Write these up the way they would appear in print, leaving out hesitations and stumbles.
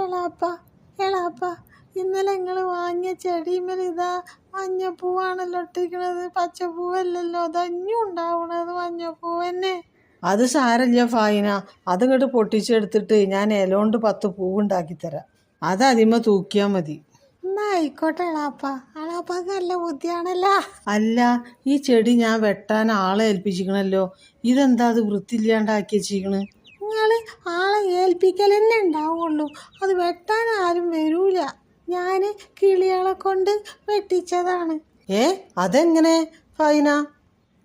എളാപ്പ എളാപ്പ ഇന്നലെ നിങ്ങൾ വാങ്ങിയ ചെടിമേൽ ഇതാ മഞ്ഞപ്പൂവാണല്ലോ ഇട്ടിരിക്കണത്, പച്ചപ്പൂവല്ലല്ലോ. അതഞ്ഞും ഉണ്ടാവണത് മഞ്ഞപ്പൂവ് തന്നെ. അത് സാരല്ല ഫായിന, അതിങ്ങോട്ട് പൊട്ടിച്ചെടുത്തിട്ട് ഞാൻ ഇലോണ്ട് 10 പൂവുണ്ടാക്കി തരാം. അത് അതിമ തൂക്കിയാൽ മതി. എന്നാ ആയിക്കോട്ടെ എളാപ്പ. എളാപ്പാക്ക് നല്ല ബുദ്ധിയാണല്ലോ. അല്ല, ഈ ചെടി ഞാൻ വെട്ടാൻ ആളെ ഏൽപ്പിച്ചിക്കണല്ലോ, ഇതെന്താ അത് വൃത്തിയില്ലാണ്ടാക്കി വെച്ചിരിക്കണ്? നിങ്ങൾ ആളെ ഏൽപ്പിക്കൽ തന്നെ ഉണ്ടാവുള്ളൂ, അത് വെട്ടാൻ ആരും വരൂല. ഞാൻ കിളികളെ കൊണ്ട് വെട്ടിച്ചതാണ്. അതെങ്ങനെ ഫായിന?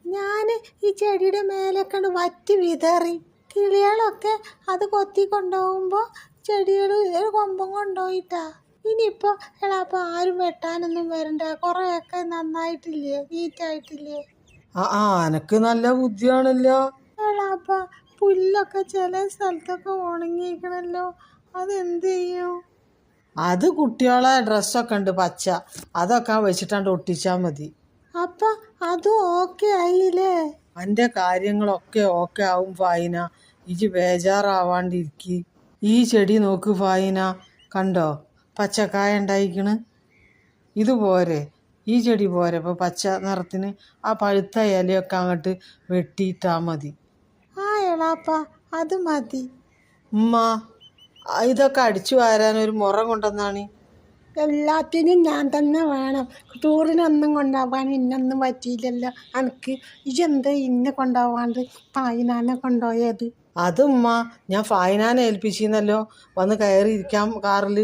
ഞാൻ ഈ ചെടിയുടെ മേലെ കണ്ട് വറ്റി വിതറി. കിളികളൊക്കെ അത് കൊത്തി കൊണ്ടുപോകുമ്പോൾ ചെടികൾ ഒരു കൊമ്പം കൊണ്ടുപോയിട്ടാ. ഇനിയിപ്പോൾ എളാപ്പ ആരും വെട്ടാനൊന്നും വരണ്ട, കുറേയൊക്കെ നന്നായിട്ടില്ലേ, നീറ്റായിട്ടില്ലേ. എനക്ക് നല്ല ബുദ്ധിയാണല്ലോ. എളാപ്പ പുല്ലൊക്കെ ചില സ്ഥലത്തൊക്കെ ഉണങ്ങിയിരിക്കണല്ലോ, അതെന്ത് ചെയ്യും? അത് കുട്ടികളെ ഡ്രസ്സൊക്കെ ഉണ്ട് പച്ച, അതൊക്കെ വെച്ചിട്ടാണ്ട് ഒട്ടിച്ചാൽ മതി. അപ്പം അതും ഓക്കെ ആയില്ലേ? എൻ്റെ കാര്യങ്ങളൊക്കെ ഓക്കെ ആവും ഫായിന, ഇജ് ബേജാറാവാണ്ടിരിക്കി. ഈ ചെടി നോക്ക് ഫായിന, കണ്ടോ പച്ചക്കായ ഉണ്ടായിക്കണ്? ഇതുപോരെ, ഈ ചെടി പോരെ ഇപ്പോൾ പച്ച നിറത്തിന്? ആ പഴുത്ത ഇലയൊക്കെ അങ്ങോട്ട് വെട്ടിയിട്ടാൽ മതി. എളാപ്പ അത് മതി. ഉമ്മ, ഇതൊക്കെ അടിച്ചു വാരാൻ ഒരു മുറ കൊണ്ടുവന്നാണ്. എല്ലാത്തിനും ഞാൻ തന്നെ വേണം. ടൂറിനൊന്നും കൊണ്ടുപോകാൻ ഇന്നൊന്നും പറ്റിയില്ലല്ലോ എനിക്ക്. ഇതെന്താ ഇന്നെ കൊണ്ടുപോകാണ്ട് ഫായിനാനെ കൊണ്ടുപോയത്? അതുമ്മ, ഞാൻ ഫായിനാനെ ഏൽപ്പിച്ചിരുന്നല്ലോ വന്ന് കയറിയിരിക്കാം കാറിൽ.